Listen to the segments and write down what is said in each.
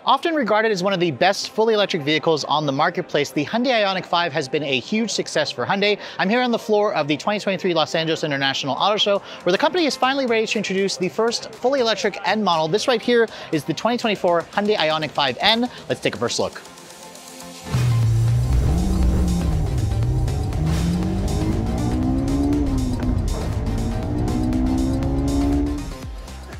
Often regarded as one of the best fully electric vehicles on the marketplace, the Hyundai Ioniq 5 has been a huge success for Hyundai. I'm here on the floor of the 2023 Los Angeles International Auto Show, where the company is finally ready to introduce the first fully electric N model. This right here is the 2024 Hyundai Ioniq 5N. Let's take a first look.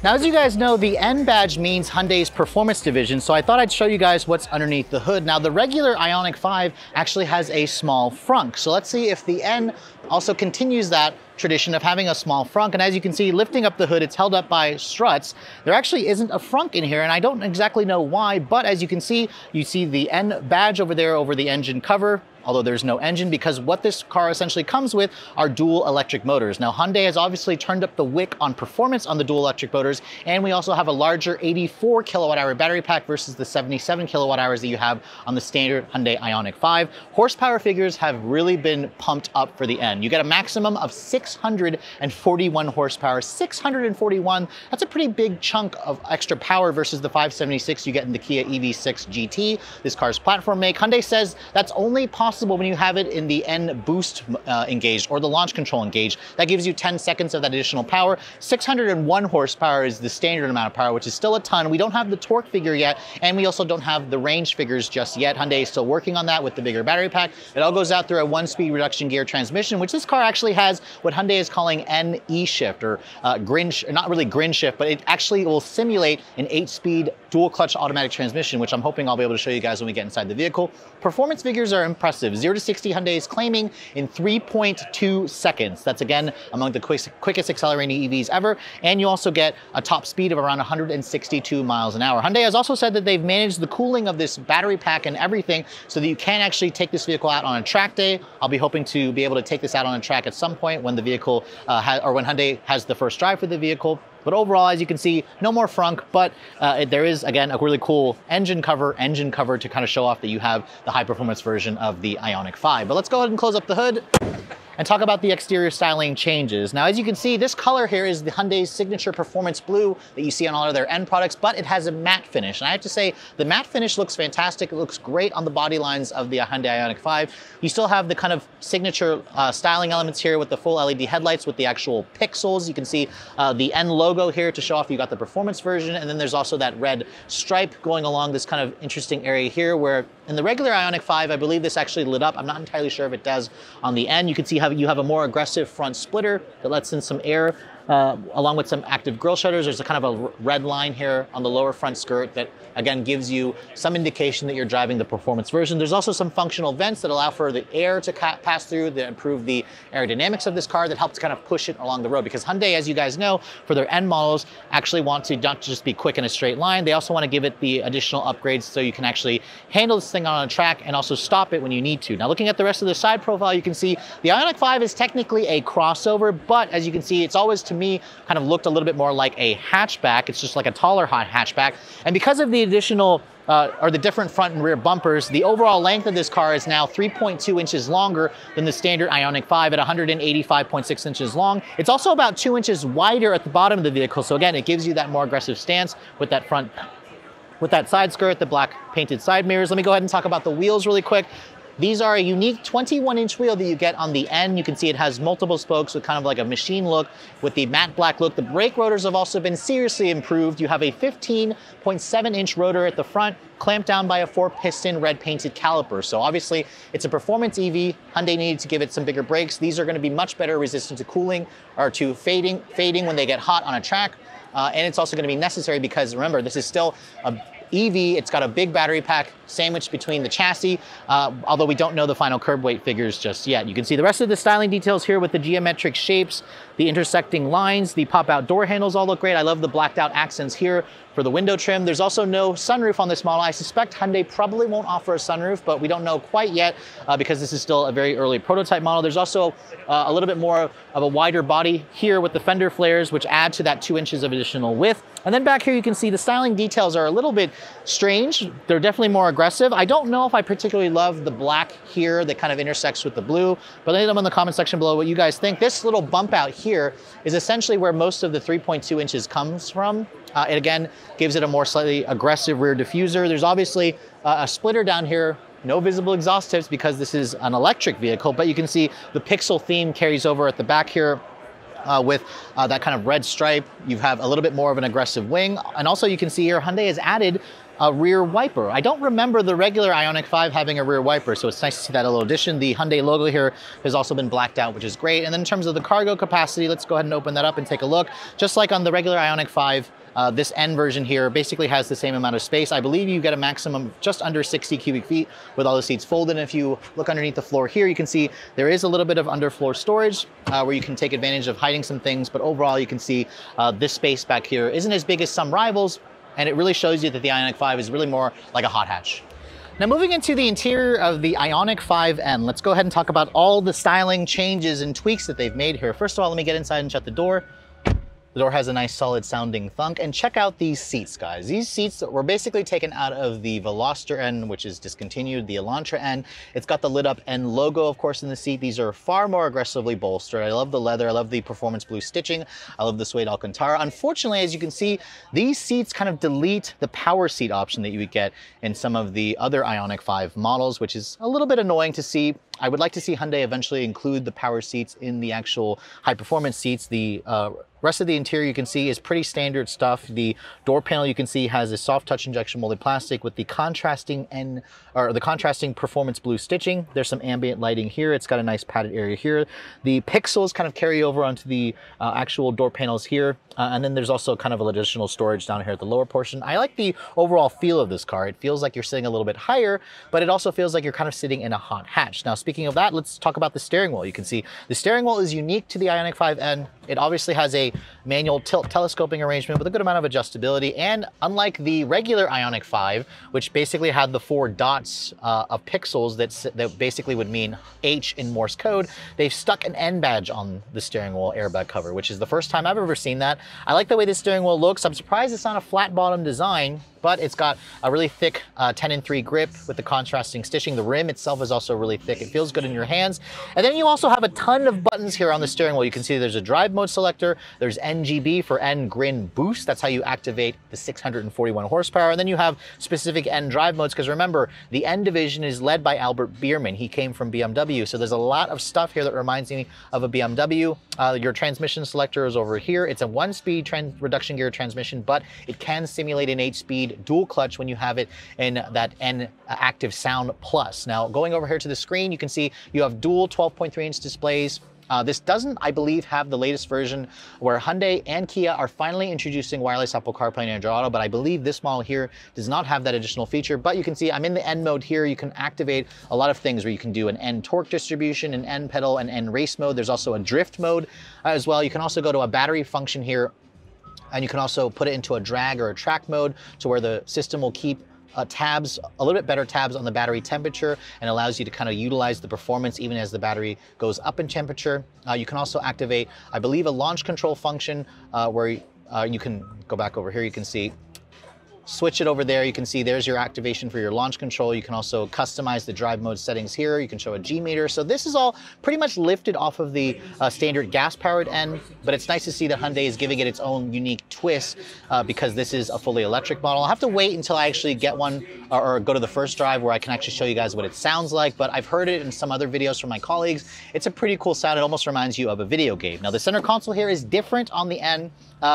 Now, as you guys know, the N badge means Hyundai's performance division, so I thought I'd show you guys what's underneath the hood. Now, the regular Ioniq 5 actually has a small frunk, so let's see if the N also continues that tradition of having a small frunk. And as you can see, lifting up the hood, it's held up by struts. There actually isn't a frunk in here, and I don't exactly know why, but as you can see, you see the N badge over there over the engine cover, although there's no engine, because what this car essentially comes with are dual electric motors. Now, Hyundai has obviously turned up the wick on performance on the dual electric motors, and we also have a larger 84 kilowatt hour battery pack versus the 77 kilowatt hours that you have on the standard Hyundai Ioniq 5. Horsepower figures have really been pumped up for the N. You get a maximum of 641 horsepower. 641, that's a pretty big chunk of extra power versus the 576 you get in the Kia EV6 GT, this car's platform make. Hyundai says that's only possible when you have it in the N boost engaged or the launch control engaged. That gives you 10 seconds of that additional power. 601 horsepower is the standard amount of power, which is still a ton. We don't have the torque figure yet, and we also don't have the range figures just yet. Hyundai is still working on that with the bigger battery pack. It all goes out through a 1-speed reduction gear transmission, which this car actually has what Hyundai is calling N E-shift, or not really grin shift, but it actually will simulate an 8-speed dual clutch automatic transmission, which I'm hoping I'll be able to show you guys when we get inside the vehicle. Performance figures are impressive. 0 to 60, Hyundai is claiming in 3.2 seconds. That's again among the quickest accelerating EVs ever. And you also get a top speed of around 162 miles an hour. Hyundai has also said that they've managed the cooling of this battery pack and everything so that you can actually take this vehicle out on a track day. I'll be hoping to be able to take this out on a track at some point when the vehicle when Hyundai has the first drive for the vehicle. But overall, as you can see, no more frunk, but there is, again, a really cool engine cover to kind of show off that you have the high performance version of the Ioniq 5. But let's go ahead and close up the hood and talk about the exterior styling changes. Now, as you can see, this color here is the Hyundai's signature performance blue that you see on all of their N products, but it has a matte finish. And I have to say, the matte finish looks fantastic. It looks great on the body lines of the Hyundai Ioniq 5. You still have the kind of signature styling elements here with the full LED headlights with the actual pixels. You can see the N logo here to show off you got the performance version. And then there's also that red stripe going along this kind of interesting area here where in the regular Ioniq 5, I believe this actually lit up. I'm not entirely sure if it does on the N. You can see how you have a more aggressive front splitter that lets in some air along with some active grille shutters. There's a kind of a red line here on the lower front skirt that again gives you some indication that you're driving the performance version. There's also some functional vents that allow for the air to pass through that improve the aerodynamics of this car that helps kind of push it along the road, because Hyundai, as you guys know, for their N models actually want to not just be quick in a straight line, they also want to give it the additional upgrades so you can actually handle this thing on a track and also stop it when you need to. Now, looking at the rest of the side profile, you can see the Ioniq 5 is technically a crossover, but as you can see, it's always, to me, kind of looked a little bit more like a hatchback. It's just like a taller hatchback. And because of the additional or the different front and rear bumpers, the overall length of this car is now 3.2 inches longer than the standard Ioniq 5 at 185.6 inches long. It's also about 2 inches wider at the bottom of the vehicle. So again, it gives you that more aggressive stance with that side skirt, the black painted side mirrors. Let me go ahead and talk about the wheels really quick. These are a unique 21-inch wheel that you get on the N. You can see it has multiple spokes with kind of like a machine look with the matte black look. The brake rotors have also been seriously improved. You have a 15.7-inch rotor at the front, clamped down by a 4-piston red painted caliper. So obviously it's a performance EV. Hyundai needed to give it some bigger brakes. These are going to be much better resistant to cooling or to fading when they get hot on a track. And it's also going to be necessary because remember, this is still a EV. It's got a big battery pack sandwiched between the chassis, although we don't know the final curb weight figures just yet. You can see the rest of the styling details here with the geometric shapes, the intersecting lines, the pop-out door handles all look great. I love the blacked out accents here for the window trim. There's also no sunroof on this model. I suspect Hyundai probably won't offer a sunroof, but we don't know quite yet because this is still a very early prototype model. There's also a little bit more of a wider body here with the fender flares, which add to that 2 inches of additional width. And then back here, you can see the styling details are a little bit strange. They're definitely more aggressive. I don't know if I particularly love the black here that kind of intersects with the blue, but let me know in the comment section below what you guys think. This little bump out here is essentially where most of the 3.2 inches comes from. It again gives it a more slightly aggressive rear diffuser. There's obviously a splitter down here, no visible exhaust tips because this is an electric vehicle, but you can see the pixel theme carries over at the back here. With that kind of red stripe, you have a little bit more of an aggressive wing. And also you can see here, Hyundai has added a rear wiper. I don't remember the regular Ioniq 5 having a rear wiper, so it's nice to see that little addition. The Hyundai logo here has also been blacked out, which is great. And then in terms of the cargo capacity, let's go ahead and open that up and take a look. Just like on the regular Ioniq 5, this N version here basically has the same amount of space. I believe you get a maximum of just under 60 cubic feet with all the seats folded. And if you look underneath the floor here, you can see there is a little bit of underfloor storage where you can take advantage of hiding some things. But overall, you can see this space back here isn't as big as some rivals. And it really shows you that the Ioniq 5 is really more like a hot hatch. Now moving into the interior of the Ioniq 5N, let's go ahead and talk about all the styling changes and tweaks that they've made here. First of all, let me get inside and shut the door. The door has a nice solid sounding thunk, and check out these seats, guys. These seats were basically taken out of the Veloster N, which is discontinued, the Elantra N. It's got the lit up N logo, of course, in the seat. These are far more aggressively bolstered. I love the leather, I love the performance blue stitching, I love the suede Alcantara. Unfortunately, as you can see, these seats kind of delete the power seat option that you would get in some of the other Ioniq 5 models, which is a little bit annoying to see. I would like to see Hyundai eventually include the power seats in the actual high performance seats. The rest of the interior you can see is pretty standard stuff. The door panel you can see has a soft touch injection molded plastic with the contrasting performance blue stitching. There's some ambient lighting here. It's got a nice padded area here. The pixels kind of carry over onto the actual door panels here. And then there's also kind of additional storage down here at the lower portion. I like the overall feel of this car. It feels like you're sitting a little bit higher, but it also feels like you're kind of sitting in a hot hatch. Now, speaking of that, let's talk about the steering wheel. You can see the steering wheel is unique to the Ioniq 5N. It obviously has a manual tilt telescoping arrangement with a good amount of adjustability. And unlike the regular Ioniq 5, which basically had the 4 dots of pixels that basically would mean H in Morse code, they've stuck an N badge on the steering wheel airbag cover, which is the first time I've ever seen that. I like the way this steering wheel looks. I'm surprised it's not a flat bottom design, but it's got a really thick 10-3 grip with the contrasting stitching. The rim itself is also really thick. It feels good in your hands. And then you also have a ton of buttons here on the steering wheel. You can see there's a drive mode selector. There's NGB for N Grin Boost. That's how you activate the 641 horsepower. And then you have specific N drive modes, because remember, the N division is led by Albert Biermann. He came from BMW. So there's a lot of stuff here that reminds me of a BMW. Your transmission selector is over here. It's a 1-speed reduction gear transmission, but it can simulate an 8-speed dual clutch when you have it in that N Active Sound Plus. Now, going over here to the screen, you can see you have dual 12.3-inch displays. This doesn't, I believe, have the latest version where Hyundai and Kia are finally introducing wireless Apple CarPlay and Android Auto, but I believe this model here does not have that additional feature. But you can see I'm in the N mode here. You can activate a lot of things where you can do an N torque distribution, an N pedal, an N race mode. There's also a drift mode as well. You can also go to a battery function here, and you can also put it into a drag or a track mode to where the system will keep tabs, a little bit better tabs on the battery temperature, and allows you to kind of utilize the performance even as the battery goes up in temperature. You can also activate, I believe, a launch control function where you can go back over here. You can see switch it over there. You can see there's your activation for your launch control. You can also customize the drive mode settings here. You can show a G meter. So this is all pretty much lifted off of the standard gas-powered N, but it's nice to see that Hyundai is giving it its own unique twist because this is a fully electric model. I'll have to wait until I actually get one or go to the first drive where I can actually show you guys what it sounds like, but I've heard it in some other videos from my colleagues. It's a pretty cool sound. It almost reminds you of a video game. Now, the center console here is different on the N.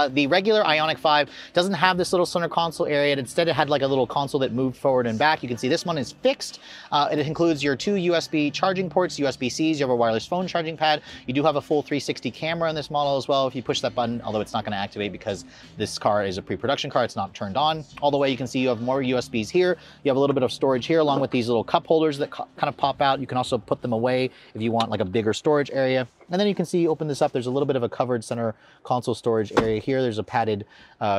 The regular Ioniq 5 doesn't have this little center console area. Instead, it had like a little console that moved forward and back. You can see this one is fixed. It includes your 2 USB charging ports, USB-Cs. You have a wireless phone charging pad. You do have a full 360 camera in this model as well. If you push that button, although it's not going to activate because this car is a pre-production car, it's not turned on. All the way, you can see you have more USBs here. You have a little bit of storage here along with these little cup holders that kind of pop out. You can also put them away if you want like a bigger storage area. And then you can see, open this up, there's a little bit of a covered center console storage area here. There's a padded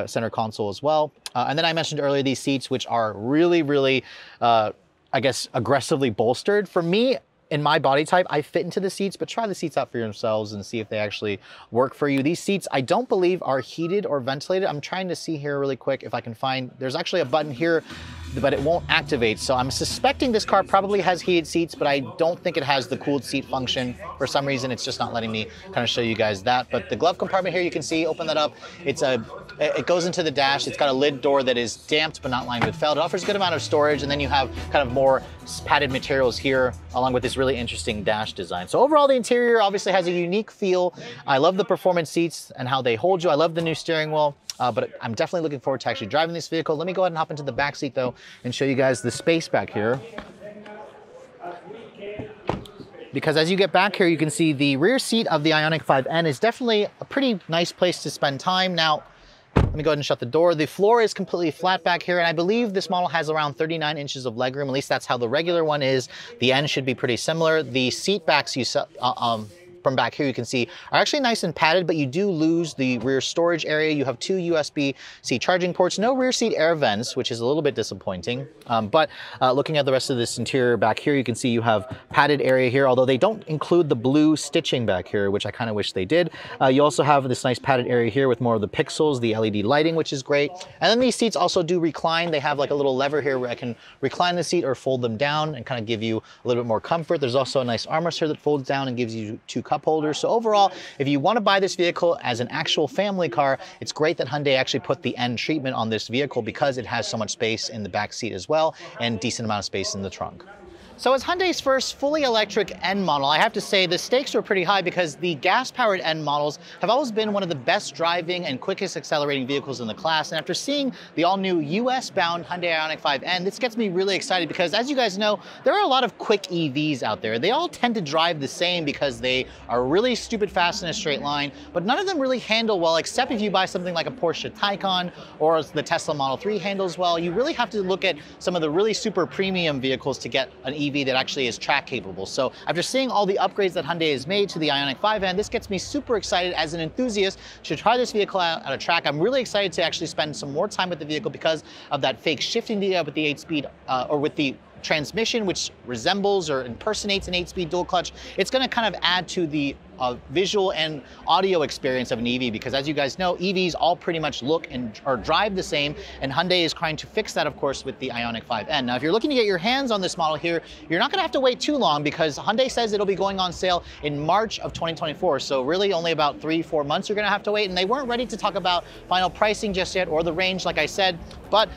center console as well. And then I mentioned earlier these seats, which are really, really, I guess, aggressively bolstered. For me, in my body type, I fit into the seats, but try the seats out for yourselves and see if they actually work for you. These seats, I don't believe are heated or ventilated. I'm trying to see here really quick if I can find, there's actually a button here but it won't activate. So I'm suspecting this car probably has heated seats, but I don't think it has the cooled seat function. For some reason, it's just not letting me kind of show you guys that. But the glove compartment here, you can see, open that up. It goes into the dash. It's got a lid door that is damped but not lined with felt. It offers a good amount of storage, and then you have kind of more padded materials here, along with this really interesting dash design. So overall, the interior obviously has a unique feel. I love the performance seats and how they hold you. I love the new steering wheel. But I'm definitely looking forward to actually driving this vehicle. Let me go ahead and hop into the back seat though and show you guys the space back here. Because as you get back here, you can see the rear seat of the Ioniq 5N is definitely a pretty nice place to spend time. Now, let me go ahead and shut the door. The floor is completely flat back here, and I believe this model has around 39 inches of legroom. At least that's how the regular one is. The N should be pretty similar. The seat backs from back here, you can see are actually nice and padded, but you do lose the rear storage area. You have two USB-C charging ports, no rear seat air vents, which is a little bit disappointing. But looking at the rest of this interior back here, you can see you have padded area here, although they don't include the blue stitching back here, which I kind of wish they did. You also have this nice padded area here with more of the pixels, the LED lighting, which is great. And then these seats also do recline. They have like a little lever here where I can recline the seat or fold them down and kind of give you a little bit more comfort. There's also a nice armrest here that folds down and gives you two cup holders. So overall, if you want to buy this vehicle as an actual family car, it's great that Hyundai actually put the N treatment on this vehicle because it has so much space in the back seat as well and decent amount of space in the trunk. So as Hyundai's first fully electric N model, I have to say the stakes are pretty high because the gas-powered N models have always been one of the best driving and quickest accelerating vehicles in the class. And after seeing the all-new US-bound Hyundai Ioniq 5N, this gets me really excited because, as you guys know, there are a lot of quick EVs out there. They all tend to drive the same because they are really stupid fast in a straight line, but none of them really handle well, except if you buy something like a Porsche Taycan or the Tesla Model 3 handles well. You really have to look at some of the really super premium vehicles to get an EV that actually is track capable. So after seeing all the upgrades that Hyundai has made to the Ioniq 5N, this gets me super excited as an enthusiast to try this vehicle out at a track. I'm really excited to actually spend some more time with the vehicle because of that fake shifting data with the 8-speed or with the transmission, which resembles or impersonates an 8-speed dual clutch. It's going to kind of add to the visual and audio experience of an EV because, as you guys know, EVs all pretty much look or drive the same, and Hyundai is trying to fix that, of course, with the Ioniq 5N. Now, if you're looking to get your hands on this model here, you're not going to have to wait too long because Hyundai says it'll be going on sale in March of 2024. So really only about 3-4 months you're going to have to wait, and they weren't ready to talk about final pricing just yet or the range, like I said. But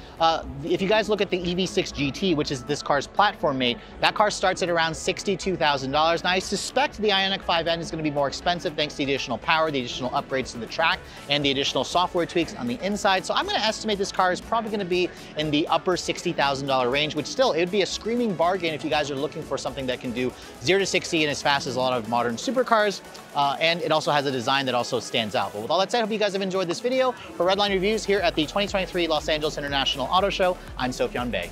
if you guys look at the EV6 GT, which is this car's platform mate, that car starts at around $62,000. Now, I suspect the Ioniq 5N is going to be more expensive thanks to the additional power, the additional upgrades to the track, and the additional software tweaks on the inside. So I'm going to estimate this car is probably going to be in the upper $60,000 range, which still, it would be a screaming bargain if you guys are looking for something that can do 0 to 60 and as fast as a lot of modern supercars. And it also has a design that also stands out. But with all that said, I hope you guys have enjoyed this video. For Redline Reviews here at the 2023 Los Angeles International Auto Show, I'm Sofyan Bey.